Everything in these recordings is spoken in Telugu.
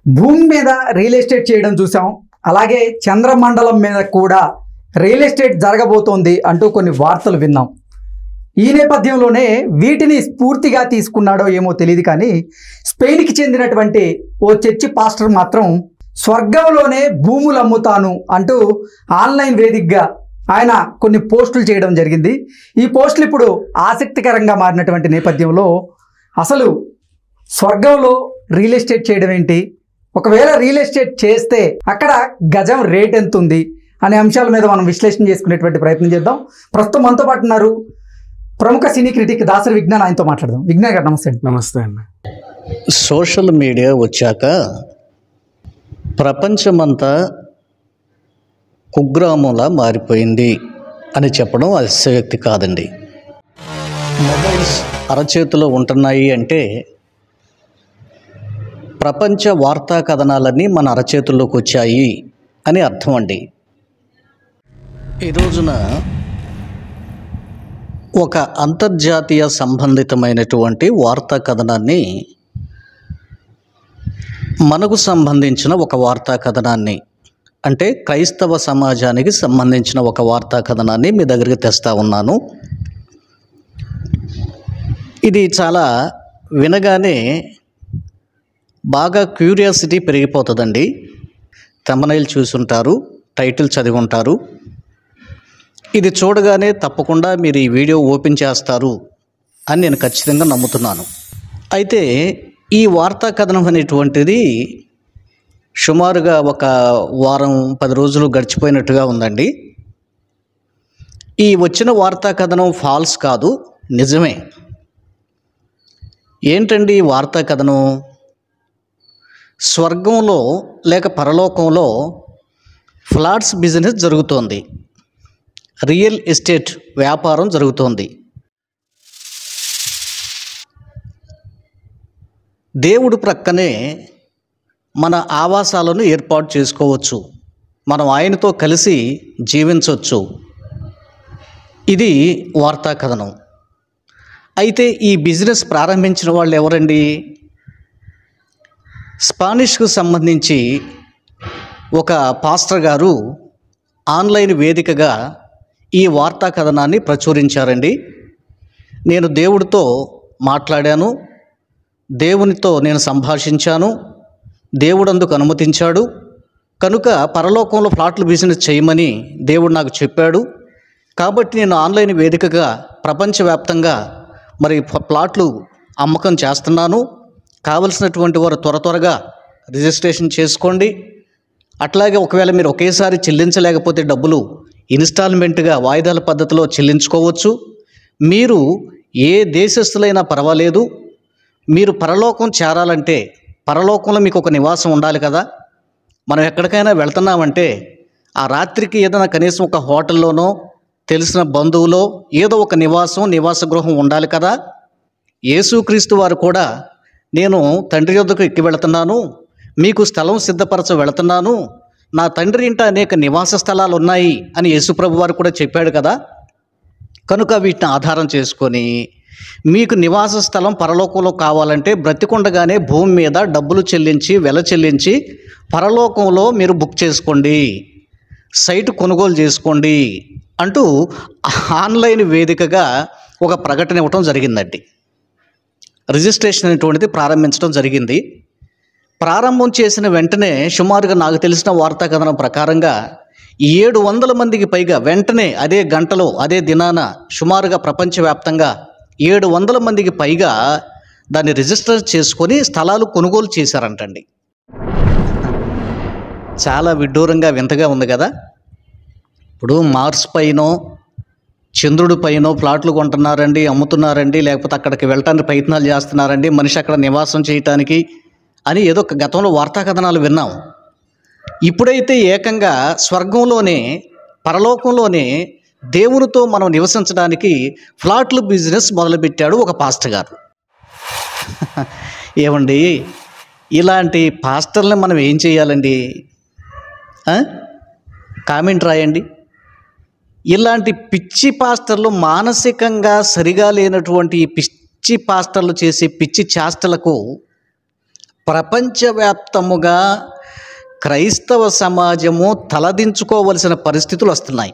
భూమి మీద రియల్ ఎస్టేట్ చేయడం చూసాం. అలాగే చంద్రమండలం మీద కూడా రియల్ ఎస్టేట్ జరగబోతోంది అంటూ కొన్ని వార్తలు విన్నాం. ఈ నేపథ్యంలోనే వీటిని స్ఫూర్తిగా తీసుకున్నాడో ఏమో తెలియదు, కానీ స్పెయిన్కి చెందినటువంటి ఓ చర్చి పాస్టర్ మాత్రం స్వర్గంలోనే భూములు అమ్ముతాను అంటూ ఆన్లైన్ వేదికగా ఆయన కొన్ని పోస్టులు చేయడం జరిగింది. ఈ పోస్టులు ఇప్పుడు ఆసక్తికరంగా మారినటువంటి నేపథ్యంలో అసలు స్వర్గంలో రియల్ ఎస్టేట్ చేయడం ఏంటి, ఒకవేళ రియల్ ఎస్టేట్ చేస్తే అక్కడ గజం రేట్ ఎంత ఉంది అనే అంశాల మీద మనం విశ్లేషణ చేసుకునేటువంటి ప్రయత్నం చేద్దాం. ప్రస్తుతం మనతో పాటు ఉన్నారు ప్రముఖ సినీ క్రిటిక్ దాసరి విజ్ఞాన్. ఆయనతో మాట్లాడదాం. విజ్ఞాన్ గారు నమస్తే. నమస్తే అండి. సోషల్ మీడియా వచ్చాక ప్రపంచమంతా కుగ్రామంలా మారిపోయింది అని చెప్పడం అతిశయోక్తి కాదండి. మొబైల్స్ అరచేతిలో ఉంటున్నాయి అంటే ప్రపంచ వార్తా కథనాలన్నీ మన అరచేతుల్లోకి వచ్చాయి అని అర్థం అండి. ఈ రోజున ఒక అంతర్జాతీయ సంబంధితమైనటువంటి వార్తా కథనాన్ని, మనకు సంబంధించిన ఒక వార్తా కథనాన్ని, అంటే క్రైస్తవ సమాజానికి సంబంధించిన ఒక వార్తా కథనాన్ని మీ దగ్గరికి తెస్తా ఉన్నాను. ఇది చాలా వినగానే బాగా క్యూరియాసిటీ పెరిగిపోతుందండి. థంబ్నెయిల్ చూసుంటారు, టైటిల్ చదివి ఉంటారు. ఇది చూడగానే తప్పకుండా మీరు ఈ వీడియో ఓపెన్ చేస్తారు అని నేను ఖచ్చితంగా నమ్ముతున్నాను. అయితే ఈ వార్తా కథనం అనేటువంటిది సుమారుగా ఒక వారం 10 రోజులు గడిచిపోయినట్టుగా ఉందండి. ఈ వచ్చిన వార్తా కథనం ఫాల్స్ కాదు, నిజమే. ఏంటండి ఈ వార్తా కథనం? స్వర్గంలో లేక పరలోకంలో ఫ్లాట్స్ బిజినెస్ జరుగుతోంది, రియల్ ఎస్టేట్ వ్యాపారం జరుగుతోంది. దేవుడు ప్రక్కనే మన ఆవాసాలను ఏర్పాటు చేసుకోవచ్చు, మనం ఆయనతో కలిసి జీవించవచ్చు. ఇది వార్తా కథనం. అయితే ఈ బిజినెస్ ప్రారంభించిన వాళ్ళు ఎవరండి? స్పానిష్కు సంబంధించి ఒక పాస్టర్ గారు ఆన్లైన్ వేదికగా ఈ వార్తా కథనాన్ని ప్రచురించారండి. నేను దేవుడితో మాట్లాడాను, దేవునితో నేను సంభాషించాను, దేవుడు అందుకు అనుమతించాడు, కనుక పరలోకంలో ఫ్లాట్లు బిజినెస్ చేయమని దేవుడు నాకు చెప్పాడు. కాబట్టి నేను ఆన్లైన్ వేదికగా ప్రపంచవ్యాప్తంగా మరి ప్లాట్లు అమ్మకం చేస్తున్నాను. కావలసినటువంటి వారు త్వరగా రిజిస్ట్రేషన్ చేసుకోండి. అట్లాగే ఒకవేళ మీరు ఒకేసారి చెల్లించలేకపోతే డబ్బులు ఇన్స్టాల్మెంట్గా వాయిదాల పద్ధతిలో చెల్లించుకోవచ్చు. మీరు ఏ దేశస్థులైనా పర్వాలేదు. మీరు పరలోకం చేరాలంటే పరలోకంలో మీకు ఒక నివాసం ఉండాలి కదా. మనం ఎక్కడికైనా వెళ్తున్నామంటే ఆ రాత్రికి ఏదైనా కనీసం ఒక హోటల్లోనో తెలిసిన బంధువులో ఏదో ఒక నివాస గృహం ఉండాలి కదా. యేసుక్రీస్తు వారు కూడా నేను తండ్రి యొద్దకు ఎక్కి వెళుతున్నాను, మీకు స్థలం సిద్ధపరచ వెళుతున్నాను, నా తండ్రి ఇంట అనేక నివాస స్థలాలు ఉన్నాయి అని యేసుప్రభు వారు కూడా చెప్పాడు కదా. కనుక వీటిని ఆధారం చేసుకొని మీకు నివాస స్థలం పరలోకంలో కావాలంటే బ్రతికుండగానే భూమి మీద డబ్బులు చెల్లించి వెల చెల్లించి పరలోకంలో మీరు బుక్ చేసుకోండి, సైట్ కొనుగోలు చేసుకోండి అంటూ ఆన్లైన్ వేదికగా ఒక ప్రకటన ఇవ్వటం జరిగిందండి. రిజిస్ట్రేషన్ అనేటువంటిది ప్రారంభించడం జరిగింది. ప్రారంభం చేసిన వెంటనే సుమారుగా నాకు తెలిసిన వార్తా కథనం ప్రకారంగా 700 మందికి పైగా వెంటనే అదే గంటలో అదే దినాన సుమారుగా ప్రపంచవ్యాప్తంగా 700 మందికి పైగా దాన్ని రిజిస్టర్ చేసుకొని స్థలాలు కొనుగోలు చేశారంటండి. చాలా విడ్డూరంగా వింతగా ఉంది కదా. ఇప్పుడు మార్స్ పైనో చంద్రుడి పైనో ప్లాట్లు కొంటున్నారండి, అమ్ముతున్నారండి, లేకపోతే అక్కడికి వెళ్ళటానికి ప్రయత్నాలు చేస్తున్నారండి, మనిషి అక్కడ నివాసం చేయటానికి అని ఏదో ఒక గతంలో వార్తా కథనాలు విన్నాం. ఇప్పుడైతే ఏకంగా స్వర్గంలోనే పరలోకంలోనే దేవునితో మనం నివసించడానికి ఫ్లాట్లు బిజినెస్ మొదలుపెట్టాడు ఒక పాస్టర్ గారు. ఏమండి, ఇలాంటి పాస్టర్ని మనం ఏం చేయాలండి? కామెంట్ రాయండి. ఇలాంటి పిచ్చి పాస్టర్లు, మానసికంగా సరిగా లేనటువంటి పిచ్చి పాస్టర్లు చేసే పిచ్చి చేష్టలకు ప్రపంచవ్యాప్తముగా క్రైస్తవ సమాజము తలదించుకోవలసిన పరిస్థితులు వస్తున్నాయి.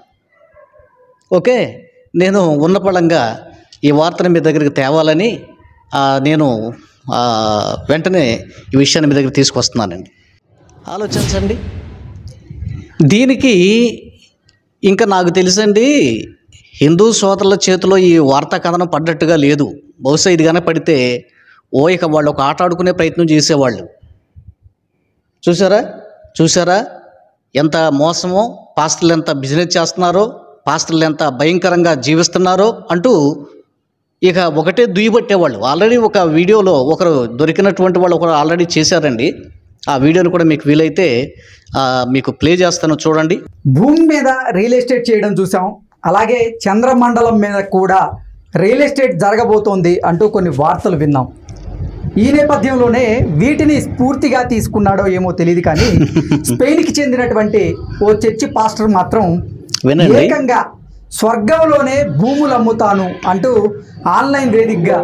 ఓకే, నేను ఉన్నపళంగా ఈ వార్తను మీ దగ్గరికి తేవాలని నేను వెంటనే ఈ విషయాన్ని మీ దగ్గర తీసుకొస్తున్నానండి. ఆలోచించండి. దీనికి ఇంకా నాకు తెలుసండి, హిందూ సోదరుల చేతిలో ఈ వార్తా కథనం పడ్డట్టుగా లేదు. బహుశా ఇది కనుక పడితే ఇక వాళ్ళు ఒక ఆట ఆడుకునే ప్రయత్నం చేసేవాళ్ళు. చూసారా ఎంత మోసమో, పాస్టర్లు ఎంత బిజినెస్ చేస్తున్నారో, పాస్టర్లు ఎంత భయంకరంగా జీవిస్తున్నారో అంటూ ఇక ఒకటే దుయ్యబట్టేవాళ్ళు. ఆల్రెడీ ఒక వీడియోలో ఒకరు దొరికినటువంటి వాళ్ళు ఒకరు ఆల్రెడీ చేశారండి. ఆ వీడియోని కూడా మీకు వీలైతే మీకు ప్లే చేస్తాను, చూడండి. భూమి మీద రియల్ ఎస్టేట్ చేయడం చూసాం. అలాగే చంద్రమండలం మీద కూడా రియల్ ఎస్టేట్ జరగబోతోంది అంటూ కొన్ని వార్తలు విన్నాం. ఈ నేపథ్యంలోనే వీటిని స్ఫూర్తిగా తీసుకున్నాడో ఏమో తెలియదు కానీ స్పెయిన్కి చెందినటువంటి ఓ చర్చి పాస్టర్ మాత్రం ఏకంగా స్వర్గంలోనే భూములు అమ్ముతాను అంటూ ఆన్లైన్ వేదికగా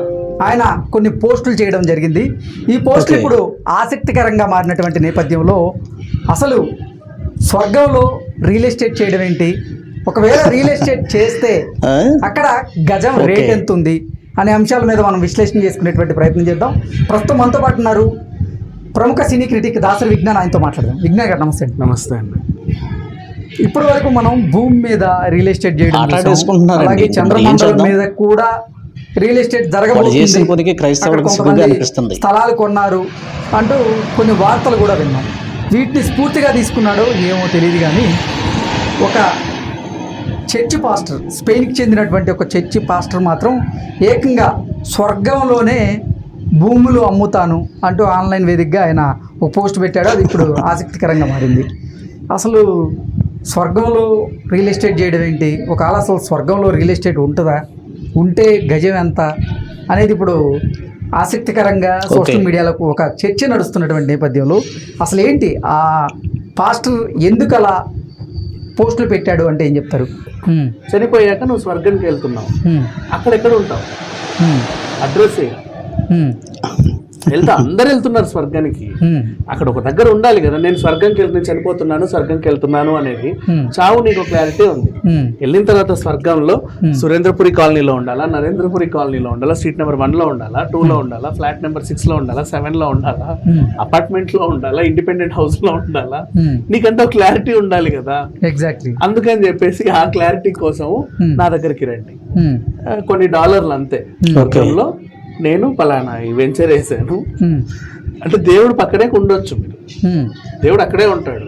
ఆయన కొన్ని పోస్టులు చేయడం జరిగింది. ఈ పోస్టులు ఇప్పుడు ఆసక్తికరంగా మారినటువంటి నేపథ్యంలో అసలు స్వర్గంలో రియల్ ఎస్టేట్ చేయడం ఏంటి, ఒకవేళ రియల్ ఎస్టేట్ చేస్తే అక్కడ గజం రేట్ ఎంత ఉంది అనే అంశాల మీద మనం విశ్లేషణ చేసుకునేటువంటి ప్రయత్నం చేద్దాం. ప్రస్తుతం మనతో పాటు ఉన్నారు ప్రముఖ సినీ క్రిటిక్ దాసరి విజ్ఞాన్. ఆయనతో మాట్లాడదాం. విజ్ఞాన్ గారు నమస్తే. నమస్తే అండి. ఇప్పటి వరకు మనం భూమి మీద రియల్ ఎస్టేట్ చేయడం, అలాగే చంద్రమండలం మీద కూడా రియల్ ఎస్టేట్ జరగబోతుంది, స్థలాలు కొన్నారు అంటూ కొన్ని వార్తలు కూడా విన్నాం. వీటిని స్ఫూర్తిగా తీసుకున్నాడో ఏమో తెలియదు కానీ ఒక చర్చి పాస్టర్, స్పెయిన్కి చెందినటువంటి ఒక చర్చి పాస్టర్ మాత్రం ఏకంగా స్వర్గంలోనే భూములు అమ్ముతాను అంటూ ఆన్లైన్ వేదికగా ఆయన ఒక పోస్ట్ పెట్టాడు. అది ఇప్పుడు ఆసక్తికరంగా మారింది. అసలు స్వర్గంలో రియల్ ఎస్టేట్ చేయడం ఏంటి, ఒకవేళ అసలు స్వర్గంలో రియల్ ఎస్టేట్ ఉంటుందా, ఉంటే గజం ఎంత అనేది ఇప్పుడు ఆసక్తికరంగా సోషల్ మీడియాలో ఒక చర్చ నడుస్తున్నటువంటి నేపథ్యంలో అసలు ఏంటి ఆ పాస్టర్ ఎందుకు అలా పోస్టులు పెట్టాడు అంటే ఏం చెప్తారు? చనిపోయాక నువ్వు స్వర్గానికి వెళ్తున్నావు, అక్కడెక్కడ ఉంటావు, అడ్రస్ వెళ్తా అందరు వెళ్తున్నారు స్వర్గానికి, అక్కడ ఒక దగ్గర ఉండాలి కదా. నేను స్వర్గంకి వెళ్తున్నాను, చనిపోతున్నాను, స్వర్గంకి వెళ్తున్నాను అనేది చావు నీకు క్లారిటీ ఉంది. వెళ్ళిన తర్వాత స్వర్గంలో సురేంద్రపురి కాలనీలో ఉండాలా, నరేంద్రపురి కాలనీలో ఉండాలా, స్ట్రీట్ నెంబర్ 1 లో ఉండాలా, 2 లో ఉండాలా, ఫ్లాట్ నెంబర్ 6 లో ఉండాలా, 7 లో ఉండాలా, అపార్ట్మెంట్ లో ఉండాలా, ఇండిపెండెంట్ హౌస్ లో ఉండాలా, నీకంటే క్లారిటీ ఉండాలి కదా. ఎగ్జాక్ట్లీ. అందుకని చెప్పేసి ఆ క్లారిటీ కోసం నా దగ్గరికి రండి, కొన్ని డాలర్లు అంతే, స్వర్గంలో నేను పలానా ఈ వెంచర్ వేసాను అంటే దేవుడు పక్కనే ఉండొచ్చు. మీరు దేవుడు అక్కడే ఉంటాడు,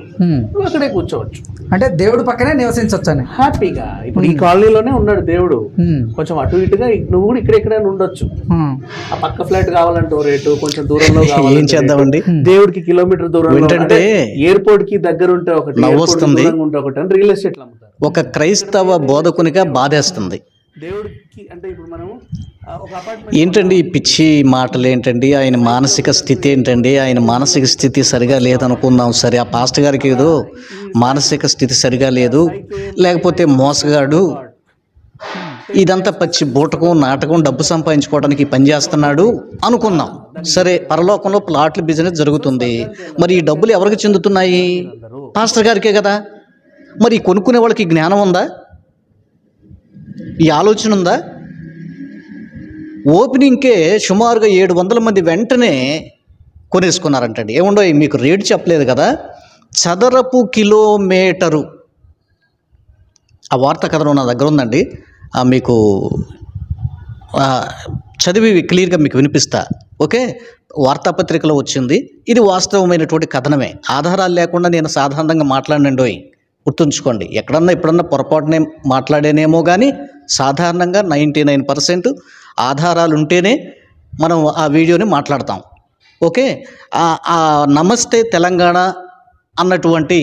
నువ్వు అక్కడే కూర్చోవచ్చు. అంటే దేవుడు పక్కనే నివసించవచ్చు అని హ్యాపీగా. ఇప్పుడు ఈ కాలనీలోనే ఉన్నాడు దేవుడు, కొంచెం అటు ఇటుగా నువ్వు కూడా ఇక్కడెక్కడే ఉండొచ్చు. ఆ పక్క ఫ్లాట్ కావాలంటే రేటు, కొంచెం దూరంలో కావాలంటే దేవుడికి కిలోమీటర్ దూరంలో, అంటే ఎయిర్పోర్ట్ కి దగ్గర ఉంటే ఒకటి, ఉంటే ఒకటి అని రియల్ ఎస్టేట్ అమ్ముతారు. ఒక క్రైస్తవ బోధకునిగా బాధేస్తుంది దేవుడికి. అంటే ఇప్పుడు మనము ఒక అపార్ట్మెంట్ ఏంటండి ఈ పిచ్చి మాటలు ఏంటండి, ఆయన మానసిక స్థితి ఏంటండి, ఆయన మానసిక స్థితి సరిగా లేదనుకుందాం సరే, ఆ పాస్టర్ గారికి ఏదో మానసిక స్థితి సరిగా లేదు, లేకపోతే మోసగాడు, ఇదంతా పచ్చి బూటకం నాటకం, డబ్బు సంపాదించుకోవడానికి పని చేస్తున్నాడు అనుకుందాం సరే. పరలోకంలో ప్లాట్ల బిజినెస్ జరుగుతుంది, మరి ఈ డబ్బులు ఎవరికి చెందుతున్నాయి? పాస్టర్ గారికే కదా. మరి కొనుక్కునే వాళ్ళకి జ్ఞానం ఉందా, ఈ ఆలోచన ఉందా? ఓపెనింగ్కే సుమారుగా 700 మంది వెంటనే కొనేసుకున్నారంటండి. ఏముండో మీకు రేటు చెప్పలేదు కదా, చదరపు కిలోమీటరు. ఆ వార్తా కథనం నా దగ్గర ఉందండి, మీకు చదివి క్లియర్గా మీకు వినిపిస్తా. ఓకే, వార్తాపత్రికలో వచ్చింది, ఇది వాస్తవమైనటువంటి కథనమే. ఆధారాలు లేకుండా నేను సాధారణంగా మాట్లాడినండి, గుర్తుంచుకోండి. ఎక్కడన్నా ఇప్పుడన్నా పొరపాటునే మాట్లాడేనేమో కానీ సాధారణంగా 99% ఆధారాలు ఉంటేనే మనం ఆ వీడియోని మాట్లాడతాం. ఓకే, ఆ నమస్తే తెలంగాణ అన్నటువంటి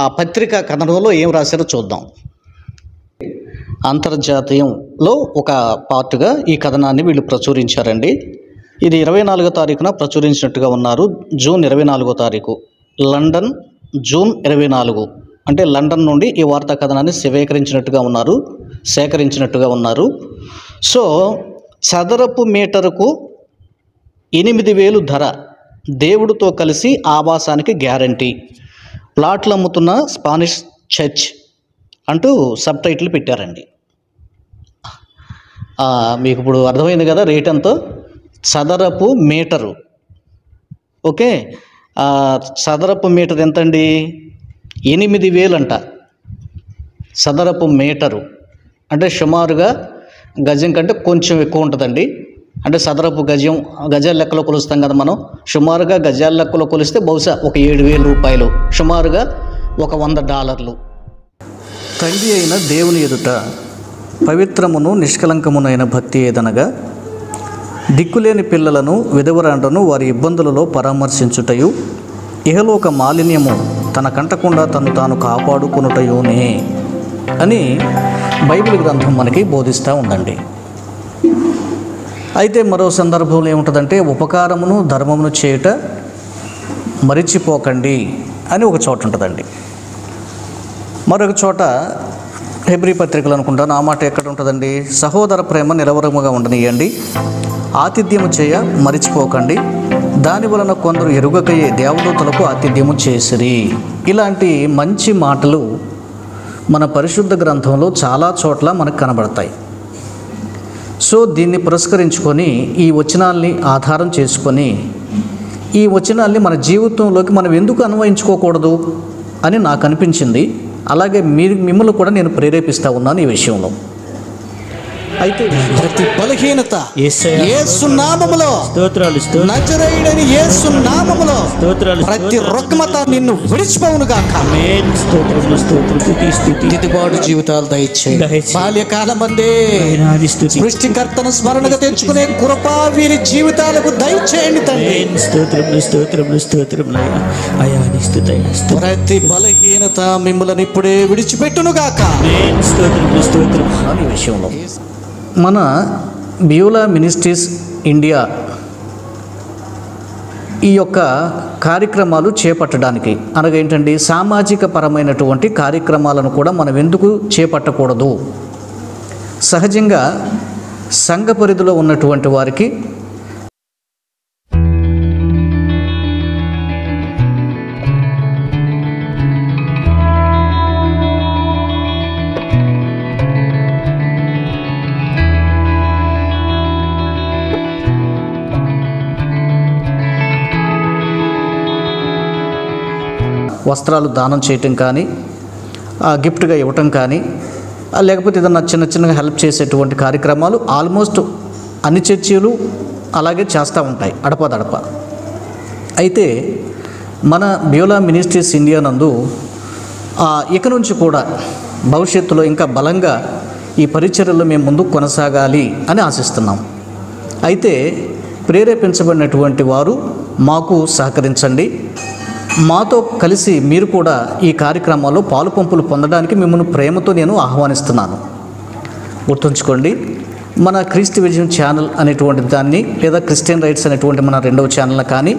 ఆ పత్రికా కథనంలో ఏం రాశారో చూద్దాం. అంతర్జాతీయంలో ఒక పార్ట్గా ఈ కథనాన్ని వీళ్ళు ప్రచురించారండి. ఇది 24వ తారీఖున ప్రచురించినట్టుగా ఉన్నారు, జూన్ 24వ తారీఖు, లండన్, జూన్ 24. అంటే లండన్ నుండి ఈ వార్తా కథనాన్ని సేకరించినట్టుగా ఉన్నారు. సో చదరపు మీటరుకు 8,000 ధర, దేవుడితో కలిసి ఆవాసానికి గ్యారంటీ, ప్లాట్లు అమ్ముతున్న స్పానిష్ చర్చ్ అంటూ సబ్ టైటిల్ పెట్టారండి. మీకు ఇప్పుడు అర్థమైంది కదా రేట్ ఎంతో. చదరపు మీటరు, ఓకే, చదరపు మీటర్ ఎంతండి? 8,000 అంట చదరపు మీటరు. అంటే సుమారుగా గజం కంటే కొంచెం ఎక్కువ ఉంటుందండి. అంటే చదరపు గజాల లెక్కలో కొలుస్తాం కదా మనం. సుమారుగా గజాల లెక్కలో కొలిస్తే బహుశా ఒక 7,000 రూపాయలు, సుమారుగా ఒక $100. తండ్రి అయిన దేవుని ఎదుట పవిత్రమును నిష్కలంకమునైన భక్తి ఏదనగా దిక్కులేని పిల్లలను విధవరాండ్రను వారి ఇబ్బందులలో పరామర్శించుటయు ఇహలోక మాలిన్యము తన కంటకుండా తను తాను కాపాడుకునుటయునే అని బైబిల్ గ్రంథం మనకి బోధిస్తూ ఉందండి. అయితే మరో సందర్భంలో ఏముంటుందంటే ఉపకారమును ధర్మమును చేయుట మరిచిపోకండి అని ఒక చోట ఉంటుందండి. మరొక చోట హెబ్రీ పత్రికలు అనుకుంటాను, ఆ మాట ఎక్కడ ఉంటుందండి? సహోదర ప్రేమ నిరవరముగా ఉండనియండి, ఆతిథ్యము చేయ మరిచిపోకండి, దాని వలన కొందరు ఎరుగకయే దేవదూతలకు ఆతిథ్యము చేసిరి. ఇలాంటి మంచి మాటలు మన పరిశుద్ధ గ్రంథంలో చాలా చోట్ల మనకు కనబడతాయి. సో దీన్ని పురస్కరించుకొని ఈ వచనాల్ని ఆధారం చేసుకొని ఈ వచనాల్ని మన జీవితంలోకి మనం ఎందుకు అన్వయించుకోకూడదు అని నాకు అనిపించింది. అలాగే మిమ్మల్ని కూడా నేను ప్రేరేపిస్తూ ఉన్నాను ఈ విషయంలో. అయితే ప్రతి బలహీనత యేసు నామములో, నజరేయుడైన యేసు నామములో ప్రతి రుగ్మత నిన్ను విడిచిపోవును గాక. దిద్దుబాటు జీవితాలు దయచేయండి. బాల్యకాలమందే సృష్టికర్తను స్మరణగా తెచ్చుకునే కృప వీరి జీవితాలకు దయచేయండి తండ్రి. ప్రతి బలహీనత మిమ్మల్ని ఇప్పుడే విడిచిపెట్టును గాక. ఈ విషయంలో మన బ్యూలా మినిస్ట్రీస్ ఇండియా ఈ యొక్క కార్యక్రమాలు చేపట్టడానికి, అనగా ఏంటండి, సామాజిక పరమైనటువంటి కార్యక్రమాలను కూడా మనం ఎందుకు చేపట్టకూడదు? సహజంగా సంఘ పరిధిలో ఉన్నటువంటి వారికి వస్త్రాలు దానం చేయటం కానీ, గిఫ్ట్గా ఇవ్వటం కానీ, లేకపోతే ఏదన్నా చిన్నగా హెల్ప్ చేసేటువంటి కార్యక్రమాలు ఆల్మోస్ట్ అన్ని చర్చీలు అలాగే చేస్తూ ఉంటాయి అడపదడప. అయితే మన బ్యూలా మినిస్ట్రీస్ ఇండియా నందు ఇక నుంచి కూడా భవిష్యత్తులో ఇంకా బలంగా ఈ పరిచర్యలో మేము ముందుకు కొనసాగాలి అని ఆశిస్తున్నాం. అయితే ప్రేరేపించబడినటువంటి వారు మాకు సహకరించండి. మాతో కలిసి మీరు కూడా ఈ కార్యక్రమాల్లో పాలుపంపులు పొందడానికి మిమ్మల్ని ప్రేమతో నేను ఆహ్వానిస్తున్నాను. గుర్తుంచుకోండి, మన క్రీస్తు విజయం ఛానల్ అనేటువంటి దాన్ని, లేదా క్రిస్టియన్ రైట్స్ అనేటువంటి మన రెండవ ఛానల్ కానీ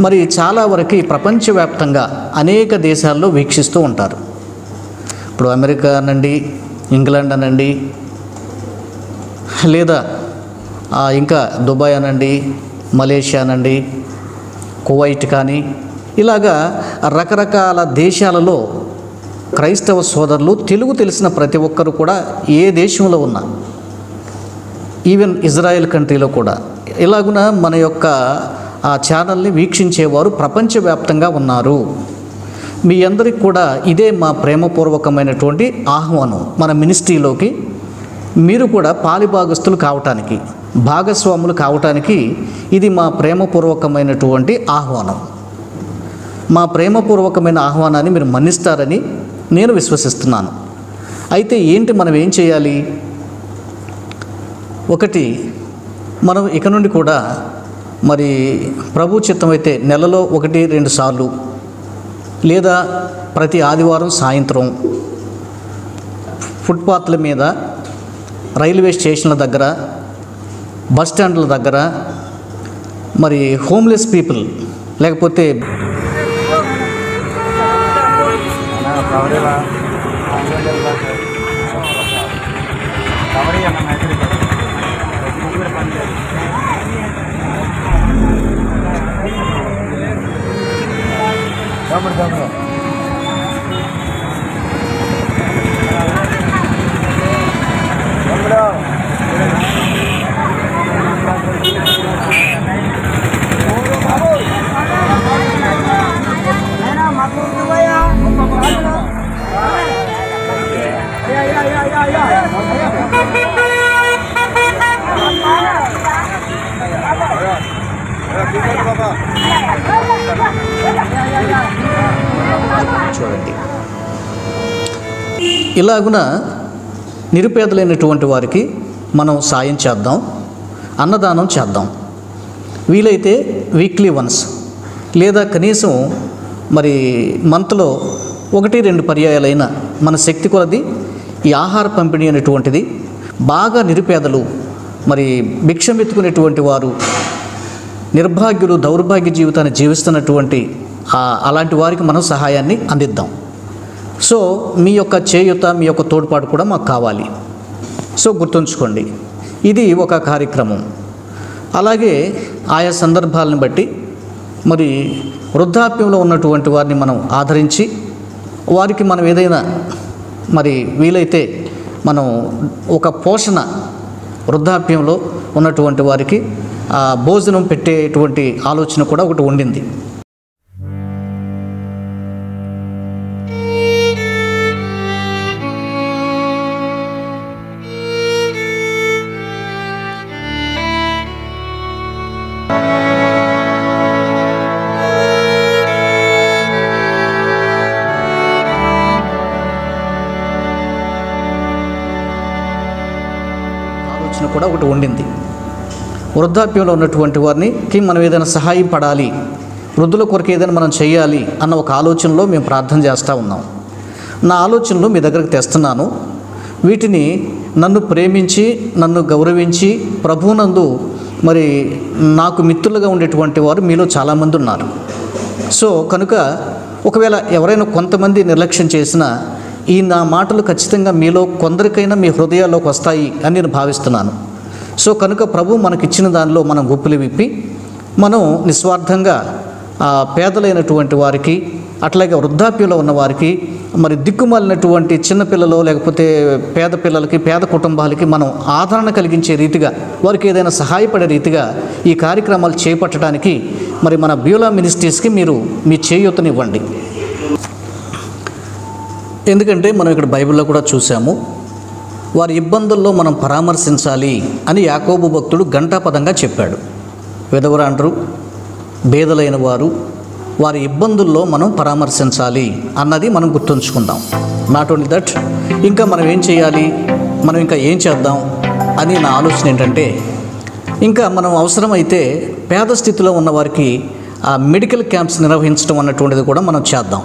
మరి చాలా వరకు ప్రపంచవ్యాప్తంగా అనేక దేశాల్లో వీక్షిస్తూ ఉంటారు. ఇప్పుడు అమెరికా అనండి, ఇంగ్లాండ్ అనండి, లేదా ఇంకా దుబాయ్ అనండి, మలేషియా అనండి, కువైట్ కానీ, ఇలాగా రకరకాల దేశాలలో క్రైస్తవ సోదరులు, తెలుగు తెలిసిన ప్రతి ఒక్కరు కూడా ఏ దేశంలో ఉన్నా, ఈవెన్ ఇజ్రాయెల్ కంట్రీలో కూడా ఇలాగున మన యొక్క ఆ ఛానల్ని వీక్షించేవారు ప్రపంచవ్యాప్తంగా ఉన్నారు. మీ అందరికి కూడా ఇదే మా ప్రేమపూర్వకమైనటువంటి ఆహ్వానం. మన మినిస్ట్రీలోకి మీరు కూడా పాలిభాగస్తులు కావటానికి, భాగస్వాములు కావటానికి ఇది మా ప్రేమపూర్వకమైనటువంటి ఆహ్వానం. మా ప్రేమపూర్వకమైన ఆహ్వానాన్ని మీరు మన్నిస్తారని నేను విశ్వసిస్తున్నాను. అయితే ఏంటి, మనం ఏం చేయాలి? ఒకటి, మనం ఇక నుండి కూడా మరి ప్రభు చిత్తమైతే నెలలో 1-2 సార్లు, లేదా ప్రతి ఆదివారం సాయంత్రం ఫుట్పాత్ల మీద, రైల్వే స్టేషన్ల దగ్గర, బస్ స్టాండ్ల దగ్గర, మరి హోమ్లెస్ పీపుల్, లేకపోతే చూడండి, ఇలాగున నిరుపేదలైనటువంటి వారికి మనం సాయం చేద్దాం, అన్నదానం చేద్దాం. వీలైతే వీక్లీ వన్స్ లేదా కనీసం మరి మంత్లో 1-2 పర్యాయాలైన మన శక్తి కొలది ఈ ఆహార పంపిణీ అనేటువంటిది బాగా నిరుపేదలు, మరి భిక్షమెత్తుకునేటువంటి వారు, నిర్భాగ్యులు, దౌర్భాగ్య జీవితాన్ని జీవిస్తున్నటువంటి అలాంటి వారికి మనం సహాయాన్ని అందిద్దాం. సో మీ యొక్క చేయూత, మీ యొక్క తోడ్పాటు కూడా మాకు కావాలి. సో గుర్తుంచుకోండి, ఇది ఒక కార్యక్రమం. అలాగే ఆయా సందర్భాలను బట్టి మరి వృద్ధాప్యంలో ఉన్నటువంటి వారిని మనం ఆదరించి వారికి మనం ఏదైనా మరి వీలైతే మనం ఒక పోషణ, వృద్ధాప్యంలో ఉన్నటువంటి వారికి భోజనం పెట్టేటువంటి ఆలోచన కూడా ఒకటి ఉండింది. కూడా ఒకటి ఉండింది. వృద్ధాప్యంలో ఉన్నటువంటి వారికి మనం ఏదైనా సహాయం పడాలి, వృద్ధుల కొరకు ఏదైనా మనం చేయాలి అన్న ఒక ఆలోచనలో మేము ప్రార్థన చేస్తూ ఉన్నాం. నా ఆలోచనలు మీ దగ్గరకు తెస్తున్నాను. వీటిని నన్ను ప్రేమించి, నన్ను గౌరవించి, ప్రభువునందు మరి నాకు మిత్రులుగా ఉండేటువంటి వారు మీలో చాలామంది ఉన్నారు. సో కనుక ఒకవేళ ఎవరైనా కొంతమంది నిర్లక్ష్యం చేసినా ఈ నా మాటలు ఖచ్చితంగా మీలో కొందరికైనా మీ హృదయాల్లోకి వస్తాయి అని నేను భావిస్తున్నాను. సో కనుక ప్రభు మనకిచ్చిన దానిలో మనం గుప్పులు విప్పి మనం నిస్వార్థంగా పేదలైనటువంటి వారికి, అట్లాగే వృద్ధాప్యంలో ఉన్న వారికి, మరి దిక్కుమాలినటువంటి చిన్నపిల్లలు లేకపోతే పేద పిల్లలకి, పేద కుటుంబాలకి మనం ఆదరణ కలిగించే రీతిగా, వారికి ఏదైనా సహాయపడే రీతిగా ఈ కార్యక్రమాలు చేపట్టడానికి మరి మన బ్యూలా మినిస్ట్రీస్కి మీరు మీ చేయూతనివ్వండి. ఎందుకంటే మనం ఇక్కడ బైబిల్లో కూడా చూసాము, వారి ఇబ్బందుల్లో మనం పరామర్శించాలి అని యాకోబు భక్తుడు ఘంటాపదంగా చెప్పాడు. విధవరాండ్రు, బేదలైన వారు, వారి ఇబ్బందుల్లో మనం పరామర్శించాలి అన్నది మనం గుర్తుంచుకుందాం. నాట్ ఓన్లీ దట్, ఇంకా మనం ఏం చేయాలి, మనం ఇంకా ఏం చేద్దాం అని నా ఆలోచన ఏంటంటే, ఇంకా మనం అవసరమైతే పేద స్థితిలో ఉన్న వారికి మెడికల్ క్యాంప్స్ నిర్వహించడం అన్నటువంటిది కూడా మనం చేద్దాం.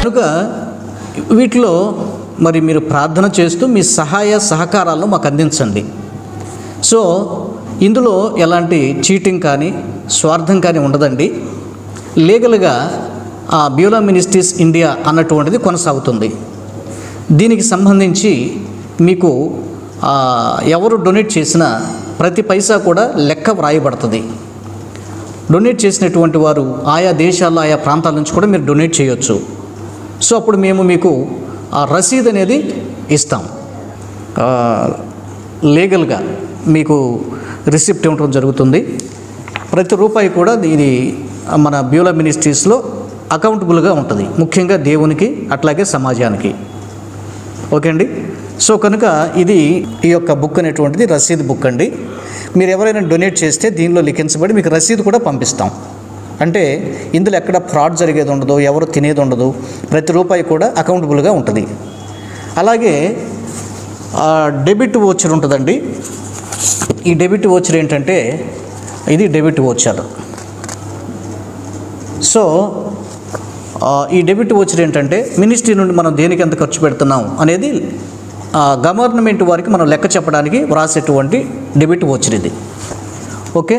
కనుక వీటిలో మరి మీరు ప్రార్థన చేస్తూ మీ సహాయ సహకారాలను మాకు అందించండి. సో ఇందులో ఎలాంటి చీటింగ్ కానీ స్వార్థం కానీ ఉండదండి. లీగల్గా బ్యూలా మినిస్ట్రీస్ ఇండియా అన్నటువంటిది కొనసాగుతుంది. దీనికి సంబంధించి మీకు ఎవరు డొనేట్ చేసినా ప్రతి పైసా కూడా లెక్క వ్రాయబడుతుంది. డొనేట్ చేసినటువంటి వారు ఆయా దేశాల్లో ఆయా ప్రాంతాల నుంచి కూడా మీరు డొనేట్ చేయొచ్చు. సో అప్పుడు మేము మీకు ఆ రసీదు అనేది ఇస్తాం, లీగల్గా మీకు రిసిప్ట్ ఇవ్వడం జరుగుతుంది. ప్రతి రూపాయి కూడా ఇది మన బ్యూలా మినిస్ట్రీస్లో అకౌంటబుల్గా ఉంటుంది, ముఖ్యంగా దేవునికి అట్లాగే సమాజానికి. ఓకే అండి. సో కనుక ఇది ఈ యొక్క బుక్ అనేటువంటిది రసీదు బుక్ అండి. మీరు ఎవరైనా డొనేట్ చేస్తే దీనిలో లిఖించబడి మీకు రసీదు కూడా పంపిస్తాం. అంటే ఇందులో ఎక్కడ ఫ్రాడ్ జరిగేది ఉండదు, ఎవరు తినేది ఉండదు, ప్రతి రూపాయి కూడా అకౌంటబుల్గా ఉంటుంది. అలాగే డెబిట్ వోచర్ ఉంటుందండి. ఈ డెబిట్ వోచర్ ఏంటంటే ఇది డెబిట్ వోచర్. సో ఈ డెబిట్ వోచర్ ఏంటంటే మినిస్ట్రీ నుండి మనం దేనికి ఎంత ఖర్చు పెడుతున్నాం అనేది గవర్నమెంట్ వారికి మనం లెక్క చెప్పడానికి వ్రాసేటువంటి డెబిట్ వోచర్ ఇది. ఓకే,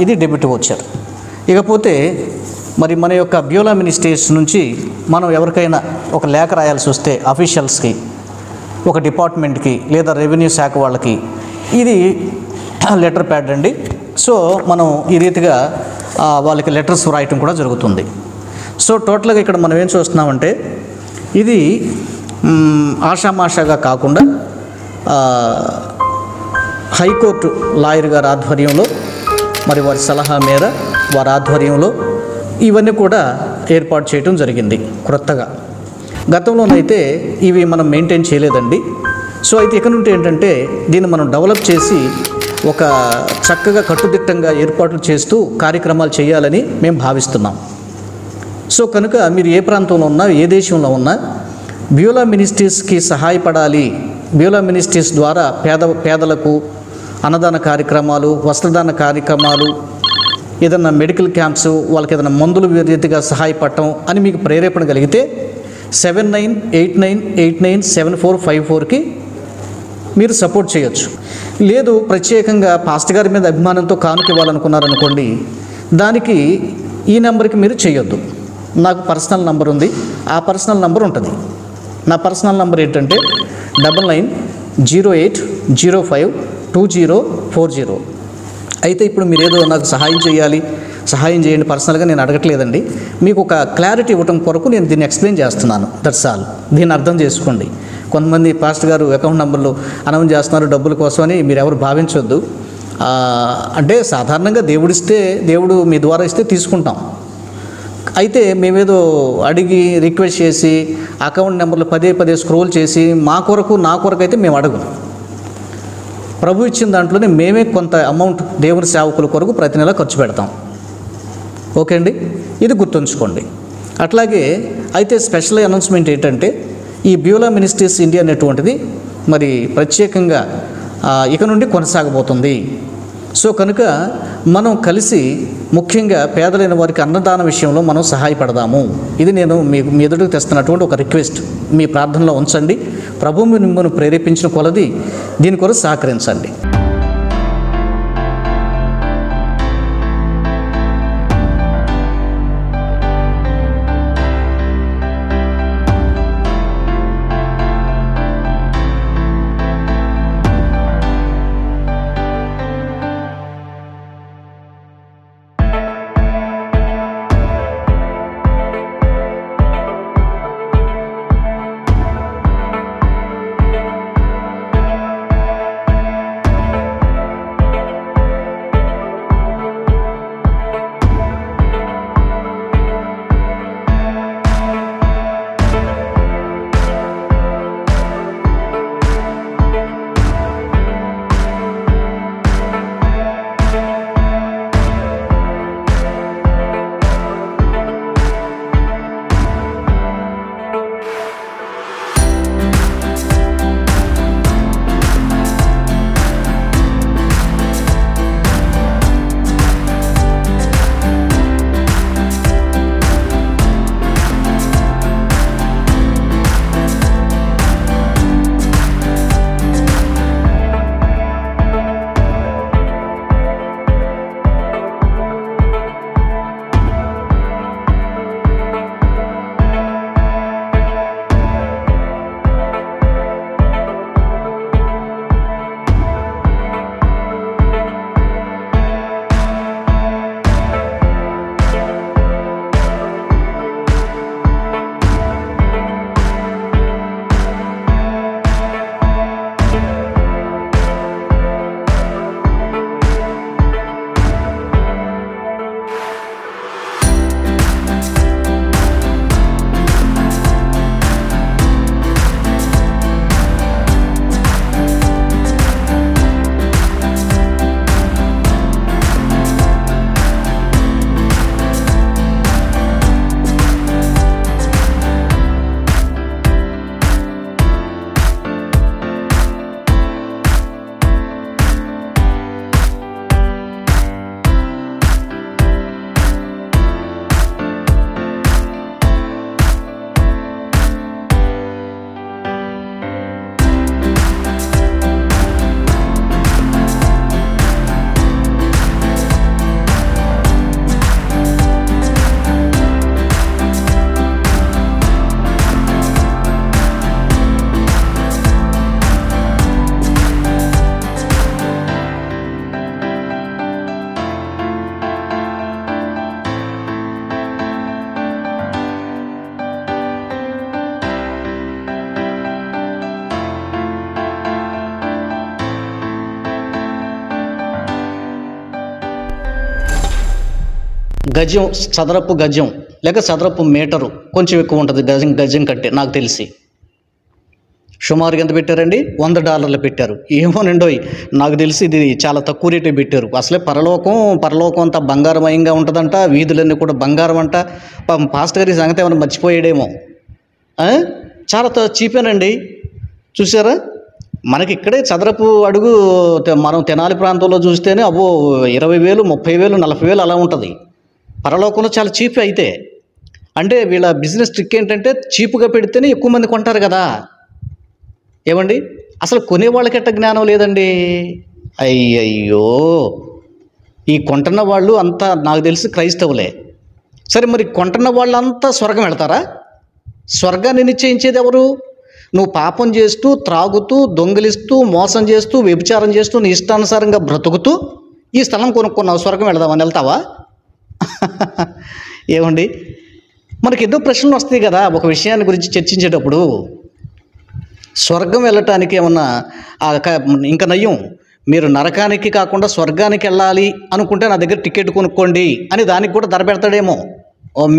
ఇది డెబిట్ వోచర్. ఇకపోతే మరి మన యొక్క బ్యూలా మినిస్ట్రీస్ నుంచి మనం ఎవరికైనా ఒక లేఖ రాయాల్సి వస్తే అఫీషియల్స్కి, ఒక డిపార్ట్మెంట్కి లేదా రెవెన్యూ శాఖ వాళ్ళకి, ఇది లెటర్ ప్యాడ్ అండి. సో మనం ఈ రీతిగా వాళ్ళకి లెటర్స్ రాయటం కూడా జరుగుతుంది. సో టోటల్గా ఇక్కడ మనం ఏం చూస్తున్నామంటే ఇది ఆషామాషాగా కాకుండా హైకోర్టు లాయర్ గారి ఆధ్వర్యంలో, మరి వారి సలహా మేర వారి ఆధ్వర్యంలో ఇవన్నీ కూడా ఏర్పాటు చేయడం జరిగింది క్రొత్తగా. గతంలోనైతే ఇవి మనం మెయింటైన్ చేయలేదండి. సో అయితే ఇక నుండి ఏంటంటే దీన్ని మనం డెవలప్ చేసి ఒక చక్కగా కట్టుదిట్టంగా ఏర్పాట్లు చేస్తూ కార్యక్రమాలు చేయాలని మేము భావిస్తున్నాం. సో కనుక మీరు ఏ ప్రాంతంలో ఉన్నా, ఏ దేశంలో ఉన్నా బ్యూలా మినిస్ట్రీస్కి సహాయపడాలి, బ్యూలా మినిస్ట్రీస్ ద్వారా పేదలకు అన్నదాన కార్యక్రమాలు, వస్త్రదాన కార్యక్రమాలు, ఏదన్నా మెడికల్ క్యాంప్స్, వాళ్ళకి ఏదైనా మందులు రీతిగా సహాయపడటం అని మీకు ప్రేరేపణ కలిగితే 7989897454కి మీరు సపోర్ట్ చేయొచ్చు. లేదు ప్రత్యేకంగా పాస్టర్ గారి మీద అభిమానంతో కానుక ఇవ్వాలనుకున్నారనుకోండి, దానికి ఈ నెంబర్కి మీరు చేయొద్దు. నాకు పర్సనల్ నెంబర్ ఉంది, ఆ పర్సనల్ నెంబర్ ఉంటుంది. నా పర్సనల్ నెంబర్ ఏంటంటే 9908052040. అయితే ఇప్పుడు మీరు ఏదో నాకు సహాయం చేయండి పర్సనల్గా నేను అడగట్లేదండి. మీకు ఒక క్లారిటీ ఇవ్వటం కొరకు నేను దీన్ని ఎక్స్ప్లెయిన్ చేస్తున్నాను. That's all. దీన్ని అర్థం చేసుకోండి. కొంతమంది పాస్టర్ గారు అకౌంట్ నెంబర్లు అనౌన్స్ చేస్తున్నారు డబ్బుల కోసమని మీరు ఎవరు భావించొద్దు. అంటే సాధారణంగా దేవుడు మీ ద్వారా ఇస్తే తీసుకుంటాం. అయితే మేమేదో అడిగి రిక్వెస్ట్ చేసి అకౌంట్ నెంబర్లు పదే స్క్రోల్ చేసి నా కొరకు అయితే మేము అడగం. ప్రభు ఇచ్చిన దాంట్లోనే మేమే కొంత అమౌంట్ దేవుని సేవకుల కొరకు ప్రతి నెల ఖర్చు పెడతాం. ఓకే అండి, ఇది గుర్తుంచుకోండి. అట్లాగే అయితే స్పెషల్ అనౌన్స్మెంట్ ఏంటంటే ఈ బ్యూలా మినిస్ట్రీస్ ఇండియా అనేటువంటిది మరి ప్రత్యేకంగా ఇక నుండి కొనసాగబోతుంది. సో కనుక మనం కలిసి ముఖ్యంగా పేదలైన వారికి అన్నదాన విషయంలో మనం సహాయపడదాము. ఇది నేను మీ ఎదుటికి తెస్తున్నటువంటి ఒక రిక్వెస్ట్. మీ ప్రార్థనలో ఉంచండి. ప్రభువు మిమ్మల్ని ప్రేరేపించిన కొలది దీని కొరకు సహకరించండి. గజం, చదరపు గజం లేక చదరపు మీటరు కొంచెం ఎక్కువ ఉంటుంది గజం కంటే నాకు తెలిసి. సుమారుగా ఎంత పెట్టారండి? $100 పెట్టారు. ఏమోనండోయ్, నాకు తెలిసి ఇది చాలా తక్కువ రేటే పెట్టారు. అసలే పరలోకం అంతా బంగారమయంగా ఉంటుందంట, వీధులన్నీ కూడా బంగారం అంట. పాస్టర్ గారి సంగతి ఏమైనా మర్చిపోయాడేమో. చాలా చీపేనండి. చూసారా, మనకి ఇక్కడే చదరపు అడుగు మనం తెనాలి ప్రాంతంలో చూస్తేనే అబ్బో 20,000, 30,000, 40,000 అలా ఉంటుంది. పరలోకంలో చాలా చీప్. అయితే అంటే వీళ్ళ బిజినెస్ ట్రిక్ ఏంటంటే చీపుగా పెడితేనే ఎక్కువ మంది కొంటారు కదా. ఏమండి, అసలు కొనేవాళ్ళకి ఎట్ట జ్ఞానం లేదండి. అయ్యయ్యో, ఈ కొంటున్న వాళ్ళు అంతా నాకు తెలిసి క్రైస్తవులే. సరే, మరి కొంటున్న వాళ్ళంతా స్వర్గం వెళ్తారా? స్వర్గాన్ని నిశ్చయించేది ఎవరు? నువ్వు పాపం చేస్తూ, త్రాగుతూ, దొంగిలిస్తూ, మోసం చేస్తూ, వ్యభిచారం చేస్తూ, నీ ఇష్టానుసారంగా బ్రతుకుతూ ఈ స్థలం కొనుక్కున్నావు, స్వర్గం వెళదామని వెళ్తావా? ఏమండి, మనకి ఎన్నో ప్రశ్నలు వస్తాయి కదా ఒక విషయాన్ని గురించి చర్చించేటప్పుడు. స్వర్గం వెళ్ళటానికి ఏమన్నా ఇంకా నయ్యం, మీరు నరకానికి కాకుండా స్వర్గానికి వెళ్ళాలి అనుకుంటే నా దగ్గర టికెట్ కొనుక్కోండి అని దానికి కూడా ధర పెడతాడేమో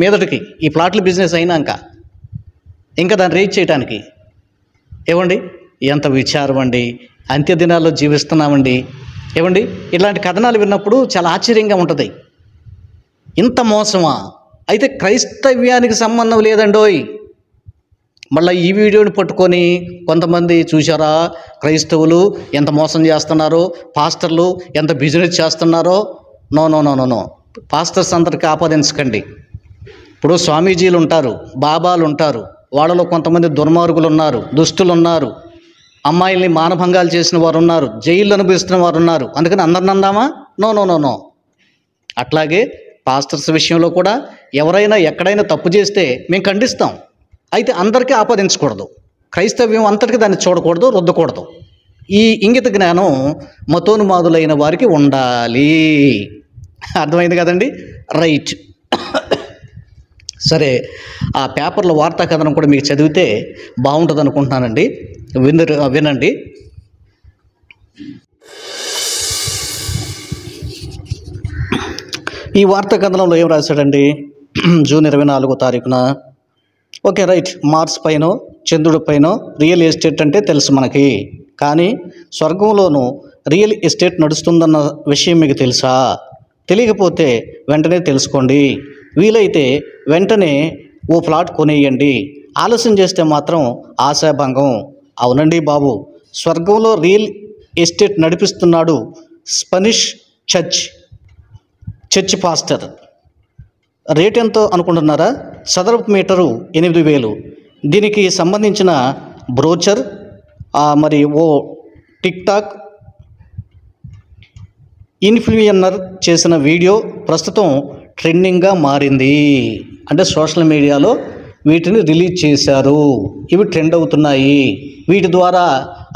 మీదటికి, ఈ ప్లాట్ల బిజినెస్ అయినాక ఇంకా దాన్ని రీచ్ చేయడానికి. ఏమండి, ఎంత విచారం అండి. అంత్య దినాల్లో జీవిస్తున్నామండి. ఏమండి, ఇలాంటి కథనాలు విన్నప్పుడు చాలా ఆశ్చర్యంగా ఉంటుంది. ఇంత మోసమా? అయితే క్రైస్తవ్యానికి సంబంధం లేదండోయ్. మళ్ళీ ఈ వీడియోని పట్టుకొని కొంతమంది చూసారా, క్రైస్తవులు ఎంత మోసం చేస్తున్నారో, పాస్టర్లు ఎంత బిజినెస్ చేస్తున్నారో. No no no no no pastors అందరికి ఆపాదించకండి. ఇప్పుడు స్వామీజీలు ఉంటారు, బాబాలు ఉంటారు, వాళ్ళలో కొంతమంది దుర్మార్గులు ఉన్నారు, దుస్తులు ఉన్నారు, అమ్మాయిల్ని మానభంగాలు చేసిన వారు ఉన్నారు, జైళ్ళు అనుభవిస్తున్న వారు ఉన్నారు. అందుకని అందరిని అందామా? నో నో నో నో అట్లాగే పాస్టర్స్ విషయంలో కూడా ఎవరైనా ఎక్కడైనా తప్పు చేస్తే మేము ఖండిస్తాం. అయితే అందరికీ ఆపాదించకూడదు. క్రైస్తవ్యం అంతటికి దాన్ని చూడకూడదు, రుద్దకూడదు. ఈ ఇంగిత జ్ఞానం మతోన్మాదులైన వారికి ఉండాలి. అర్థమైంది కదండి? రైట్. సరే, ఆ పేపర్లో వార్తా కథనం కూడా మీకు చదివితే బాగుంటుంది అనుకుంటున్నానండి. వినండి. ఈ వార్తా కథనంలో ఏం రాశాడండి? జూన్ 24వ తారీఖున, ఓకే రైట్, మార్స్ పైన, చంద్రుడి పైన రియల్ ఎస్టేట్ అంటే తెలుసు మనకి. కానీ స్వర్గంలోనూ రియల్ ఎస్టేట్ నడుస్తుందన్న విషయం మీకు తెలుసా? తెలియకపోతే వెంటనే తెలుసుకోండి. వీలైతే వెంటనే ఓ ప్లాట్ కొనేయండి. ఆలస్యం చేస్తే మాత్రం ఆశాభంగం. అవునండి బాబు, స్వర్గంలో రియల్ ఎస్టేట్ నడిపిస్తున్నాడు స్పానిష్ చర్చ్ పాస్టర్. రేట్ ఎంతో అనుకుంటున్నారా? చదరపు మీటరు 8,000. దీనికి సంబంధించిన బ్రోచర్, మరి ఓ టిక్టాక్ ఇన్ఫ్లుయెన్సర్ చేసిన వీడియో ప్రస్తుతం ట్రెండింగ్గా మారింది. అంటే సోషల్ మీడియాలో వీటిని రిలీజ్ చేశారు. ఇవి ట్రెండ్ అవుతున్నాయి, వీటి ద్వారా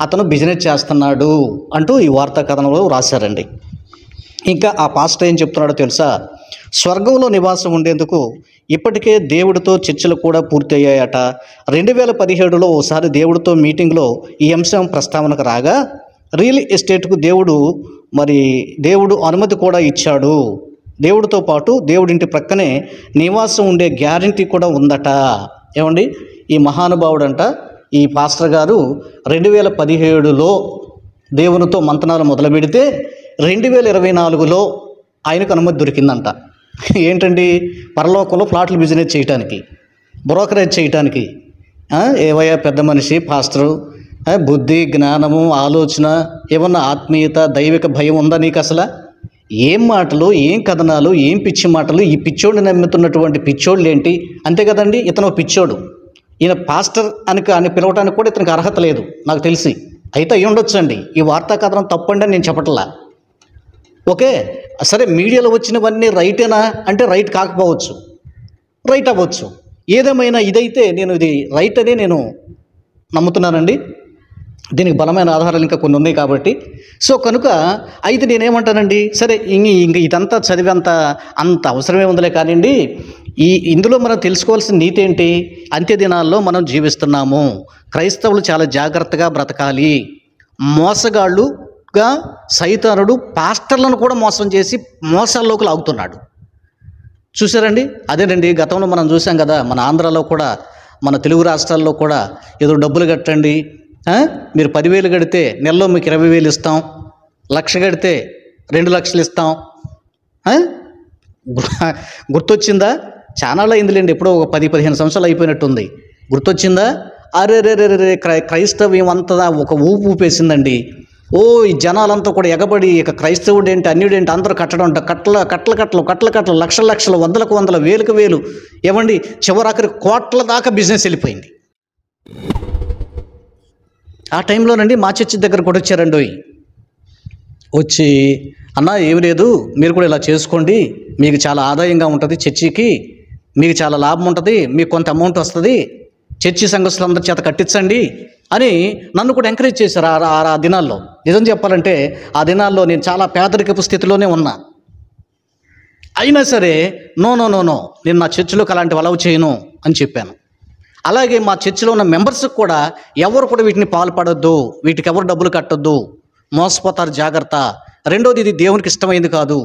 అతను బిజినెస్ చేస్తున్నాడు అంటూ ఈ వార్తా కథనంలో రాశారండి. ఇంకా ఆ పాస్టర్ ఏం చెప్తున్నాడో తెలుసా? స్వర్గంలో నివాసం ఉండేందుకు ఇప్పటికే దేవుడితో చర్చలు కూడా పూర్తయ్యాయట. 2017లో ఓసారి దేవుడితో మీటింగ్లో ఈ అంశం ప్రస్తావనకు రాగా రియల్ ఎస్టేట్కు దేవుడు అనుమతి కూడా ఇచ్చాడు. దేవుడితో పాటు దేవుడింటి ప్రక్కనే నివాసం ఉండే గ్యారంటీ కూడా ఉందట. ఏమండి, ఈ మహానుభావుడంట, ఈ పాస్టర్ గారు 2017లో దేవునితో మంతనాలు మొదలు పెడితే 2024లో ఆయనకు అనుమతి దొరికిందంట. ఏంటండి? పరలోకంలో ప్లాట్లు బిజినెస్ చేయటానికి, బ్రోకరేజ్ చేయటానికి. ఏవయ్యా పెద్ద మనిషి పాస్టరు, బుద్ధి, జ్ఞానము, ఆలోచన, ఏమన్నా ఆత్మీయత, దైవిక భయం ఉందా నీకు? అసలు ఏం మాటలు, ఏం కథనాలు, ఏం పిచ్చి మాటలు. ఈ పిచ్చోడిని నమ్ముతున్నటువంటి పిచ్చోళ్ళు ఏంటి? అంతే కదండి, ఇతను పిచ్చోడు. ఈయన పాస్టర్ అని పిలవటానికి కూడా ఇతనికి అర్హత లేదు నాకు తెలిసి. అయితే అయ్యి ఉండొచ్చండి. ఈ వార్తా కథనం తప్పండి అని నేను చెప్పట్లా. ఓకే, సరే, మీడియాలో వచ్చినవన్నీ రైటేనా అంటే రైట్ కాకపోవచ్చు, రైట్ అవ్వచ్చు. ఏదేమైనా ఇదైతే ఇది రైట్ అనే నేను నమ్ముతున్నానండి. దీనికి బలమైన ఆధారాలు ఇంకా కొన్ని ఉన్నాయి కాబట్టి. సో కనుక అయితే నేనేమంటానండి, సరే ఇంక ఇదంతా చదివేంత అంత అవసరమే ఉందిలే కానివ్వండి. ఇందులో మనం తెలుసుకోవాల్సిన నీతి ఏంటి? అంత్యదినాల్లో మనం జీవిస్తున్నాము. క్రైస్తవులు చాలా జాగ్రత్తగా బ్రతకాలి. మోసగాళ్ళుగా సైతానుడు పాస్టర్లను కూడా మోసం చేసి మోసాల్లోకి లాగుతున్నాడు. చూసారండి? అదేనండి, గతంలో మనం చూసాం కదా, మన ఆంధ్రాలో కూడా, మన తెలుగు రాష్ట్రాల్లో కూడా ఏదో డబ్బులు కట్టండి, మీరు 10,000 కడితే నెలలో మీకు 20,000 ఇస్తాం, 1,00,000 కడితే 2 లక్షలు ఇస్తాం. గుర్తొచ్చిందా? చాలా అయిందిలేండి, ఎప్పుడో ఒక 10-15 సంవత్సరాలు అయిపోయినట్టుంది. గుర్తొచ్చిందా? అరే రే రే రే క్రైస్తవ్యం అంతా ఒక ఊపు ఊపేసిందండి. ఈ జనాలంతా కూడా ఎగబడి ఇక క్రైస్తవుడు ఏంటి, అన్యుడేంటి, అందరూ కట్టడం కట్టలు లక్షలు, వందలకు వేలు ఏమండి, చివరాఖరి కోట్ల దాకా బిజినెస్ వెళ్ళిపోయింది. ఆ టైంలోనండి మా చర్చి దగ్గర కూడా వచ్చారండి. వచ్చి, అన్న ఏమి లేదు, మీరు కూడా ఇలా చేసుకోండి, మీకు చాలా ఆదాయంగా ఉంటుంది, చర్చికి మీకు చాలా లాభం ఉంటుంది, మీకు కొంత అమౌంట్ వస్తుంది, చర్చి సంఘస్థులందరి చేత కట్టించండి అని నన్ను కూడా ఎంకరేజ్ చేశారు. ఆ దినాల్లో నిజం చెప్పాలంటే ఆ దినాల్లో నేను చాలా పేదరికపు స్థితిలోనే ఉన్నా. అయినా సరే నో నేను నా చర్చిలోకి అలాంటివి అలౌ చేయను అని చెప్పాను. అలాగే మా చర్చిలో ఉన్న మెంబర్స్కి కూడా ఎవరు కూడా వీటిని పాల్పడొద్దు, వీటికి ఎవరు డబ్బులు కట్టొద్దు, మోసపోతారు, జాగ్రత్త. రెండోది, ఇది దేవునికి ఇష్టమైంది కాదు.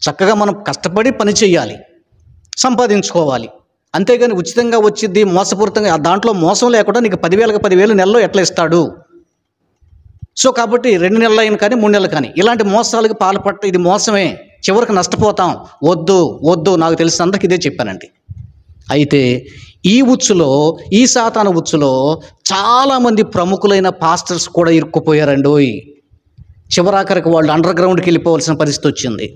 చక్కగా మనం కష్టపడి పని చేయాలి, సంపాదించుకోవాలి, అంతేగాని ఉచితంగా వచ్చింది మోసపూరితంగా దాంట్లో మోసం లేకుండా నీకు 10,000 నెలలో ఎట్లా ఇస్తాడు? సో కాబట్టి 2 నెలలు అయిన కానీ 3 నెలలు కానీ ఇలాంటి మోసాలకు పాల్పట్ట, ఇది మోసమే, చివరికి నష్టపోతాం, వద్దు. నాకు తెలిసినందుకు ఇదే చెప్పానండి. అయితే ఈ సాతాను ఉచ్చులో చాలామంది ప్రముఖులైన పాస్టర్స్ కూడా ఇరుక్కుపోయారండి. చివరాఖరికి వాళ్ళు అండర్ గ్రౌండ్కి వెళ్ళిపోవాల్సిన పరిస్థితి వచ్చింది.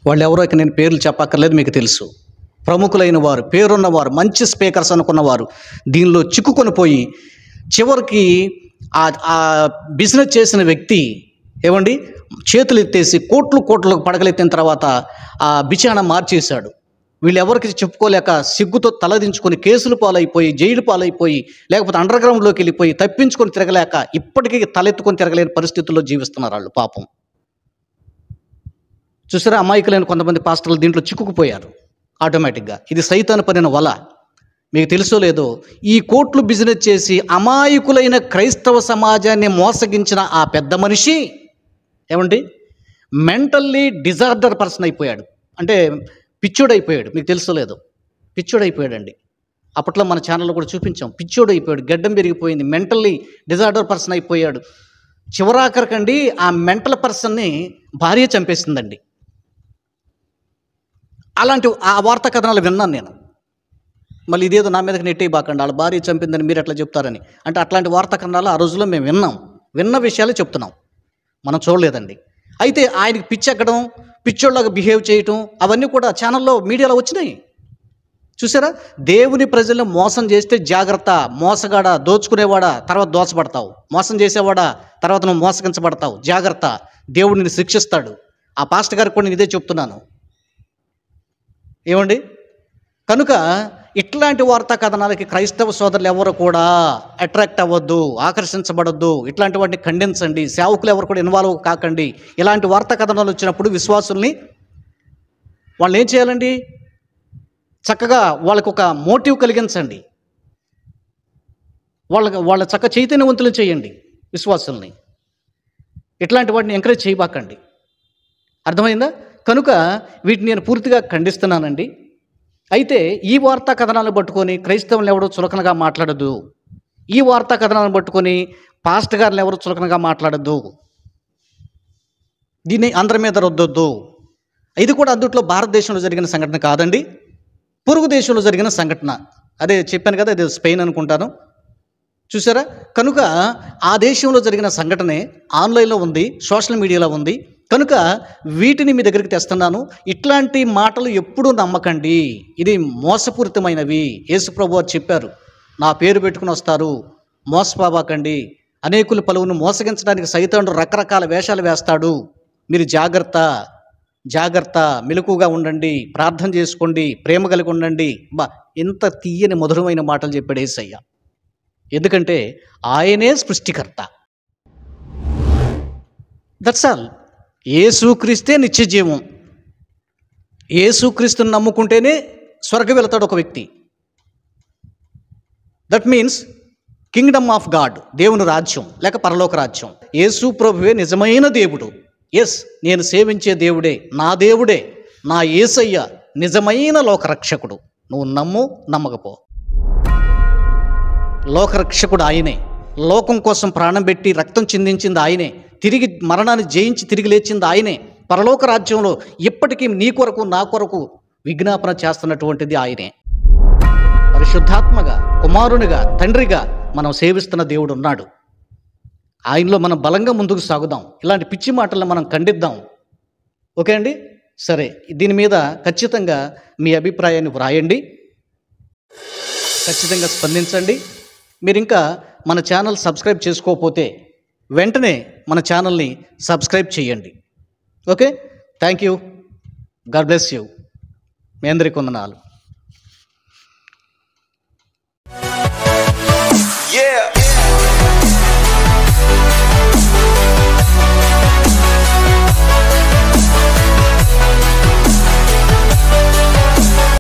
వాళ్ళు ఎవరో ఇక నేను పేర్లు చెప్పక్కర్లేదు, మీకు తెలుసు. ప్రముఖులైన వారు, పేరున్నవారు, మంచి స్పీకర్స్ అనుకున్నవారు దీనిలో చిక్కుకొని పోయి చివరికి ఆ బిజినెస్ చేసిన వ్యక్తి ఏమండి చేతులు ఎత్తేసి కోట్లకు పడగలెత్తిన తర్వాత ఆ బిచాన మార్చేశాడు. వీళ్ళెవరికి చెప్పుకోలేక సిగ్గుతో తలదించుకొని కేసులు పాలైపోయి, జైలు పాలైపోయి, లేకపోతే అండర్ గ్రౌండ్లోకి వెళ్ళిపోయి తప్పించుకొని తిరగలేక ఇప్పటికీ తలెత్తుకొని తిరగలేని పరిస్థితుల్లో జీవిస్తున్నారు వాళ్ళు పాపం. చూసారా, అమాయకులైన కొంతమంది పాస్టర్లు దీంట్లో చిక్కుకుపోయారు ఆటోమేటిక్గా. ఇది సైతాను పనిన వల. మీకు తెలుసో లేదో, ఈ కోట్లు బిజినెస్ చేసి అమాయకులైన క్రైస్తవ సమాజాన్ని మోసగించిన ఆ పెద్ద మనిషి ఏమండి మెంటల్లీ డిజార్డర్ పర్సన్ అయిపోయాడు. అంటే పిచ్చోడైపోయాడు. మీకు తెలుసో లేదో, పిచ్చోడైపోయాడండి. అప్పట్లో మన ఛానల్లో కూడా చూపించాం. పిచ్చోడైపోయాడు, గడ్డం పెరిగిపోయింది, మెంటల్లీ డిజార్డర్ పర్సన్ అయిపోయాడు. చివరాఖరికండి ఆ మెంటల్ పర్సన్ని భార్య చంపేసిందండి. అలాంటి ఆ వార్తా కథనాలు విన్నాను నేను. మళ్ళీ ఇదేదో నా మీదకి నెట్టేయబాకండి, వాళ్ళ భార్య చంపిందని మీరు ఎట్లా చెప్తారని. అంటే అట్లాంటి వార్తా కథనాలు ఆ రోజుల్లో మేము విన్న విషయాలే చెప్తున్నాం, మనం చూడలేదండి. అయితే ఆయనకి పిచ్చెక్కడం, పిచ్చోళ్ళగా బిహేవ్ చేయటం అవన్నీ కూడా ఛానల్లో మీడియాలో వచ్చినాయి. చూసారా, దేవుని ప్రజలను మోసం చేస్తే జాగ్రత్త, మోసగాడా, దోచుకునేవాడా, తర్వాత దోచబడతావు, మోసం చేసేవాడా, తర్వాత నువ్వు మోసగించబడతావు, జాగ్రత్త, దేవుడు నిన్ను శిక్షిస్తాడు. ఆ పాస్టర్ గారికి కూడా నేను ఇదే చెప్తున్నాను ఏమండి. కనుక ఇట్లాంటి వార్తా కథనాలకి క్రైస్తవ సోదరులు ఎవరు కూడా అట్రాక్ట్ అవ్వద్దు, ఆకర్షించబడద్దు. ఇట్లాంటి వాటిని ఖండించండి. సేవకులు ఎవరు కూడా ఇన్వాల్వ్ కాకండి. ఇలాంటి వార్తా కథనాలు వచ్చినప్పుడు విశ్వాసుల్ని వాళ్ళు ఏం చేయాలండి, చక్కగా వాళ్ళకు ఒక మోటివ్ కలిగించండి, వాళ్ళ చక్క చైతన్యవంతులు చేయండి విశ్వాసుల్ని. ఇట్లాంటి వాటిని ఎంకరేజ్ చేయబాకండి. అర్థమైందా? కనుక వీటిని నేను పూర్తిగా ఖండిస్తున్నానండి. అయితే ఈ వార్తా కథనాలను పట్టుకొని క్రైస్తవులను ఎవరు చులకనగా మాట్లాడద్దు. ఈ వార్తా కథనాలను పట్టుకొని పాస్టర్ గారిని ఎవరు చులకనగా మాట్లాడద్దు. దీన్ని అందరి మీద రుద్దొద్దు. ఇది కూడా అందుట్లో భారతదేశంలో జరిగిన సంఘటన కాదండి, పొరుగు దేశంలో జరిగిన సంఘటన. అదే చెప్పాను కదా, అది స్పెయిన్ అనుకుంటాను. చూసారా, కనుక ఆ దేశంలో జరిగిన సంఘటనే ఆన్లైన్లో ఉంది, సోషల్ మీడియాలో ఉంది. కనుక వీటిని మీ దగ్గరికి తెస్తున్నాను. ఇట్లాంటి మాటలు ఎప్పుడూ నమ్మకండి, ఇది మోసపూరితమైనవి. యేసుప్రభు వారు చెప్పారు, నా పేరు పెట్టుకుని వస్తారు, మోసపోబాకండి. అనేకులు పలువును మోసగించడానికి సైతానుడు రకరకాల వేషాలు వేస్తాడు. మీరు జాగ్రత్త, మెలకుగా ఉండండి, ప్రార్థన చేసుకోండి, ప్రేమ కలిగి ఉండండి. ఎంత తీయని మధురమైన మాటలు చెప్పాడు యేసయ్య. ఎందుకంటే ఆయనే సృష్టికర్త. That's all. యేసుక్రీస్తే నిత్య జీవం. యేసుక్రీస్తుని నమ్ముకుంటేనే స్వర్గం వెళతాడు ఒక వ్యక్తి. That means Kingdom of God, దేవుని రాజ్యం లేక పరలోక రాజ్యం. యేసు ప్రభువే నిజమైన దేవుడు. ఎస్, నేను సేవించే దేవుడే, నా యేసయ్య, నిజమైన లోకరక్షకుడు. నువ్వు నమ్ము, నమ్మకపో. లోకరక్షకుడు ఆయనే. లోకం కోసం ప్రాణం పెట్టి రక్తం చిందించింది ఆయనే. తిరిగి మరణాన్ని జయించి తిరిగి లేచింది ఆయనే. పరలోక రాజ్యంలో ఇప్పటికీ నీ కొరకు నా కొరకు విజ్ఞాపన చేస్తున్నటువంటిది ఆయనే. పరిశుద్ధాత్మగా, కుమారునిగా, తండ్రిగా మనం సేవిస్తున్న దేవుడు ఉన్నాడు. ఆయనలో మనం బలంగా ముందుకు సాగుదాం. ఇలాంటి పిచ్చి మాటలను మనం ఖండిద్దాం. ఓకే అండి? సరే, దీని మీద ఖచ్చితంగా మీ అభిప్రాయాన్ని వ్రాయండి, ఖచ్చితంగా స్పందించండి. మీరు ఇంకా మన ఛానల్ సబ్స్క్రైబ్ చేసుకోకపోతే వెంటనే మన ఛానల్ని సబ్స్క్రైబ్ చేయండి. Okay, thank you. God bless you. మీ అందరికీ వందనాలు. Yeah.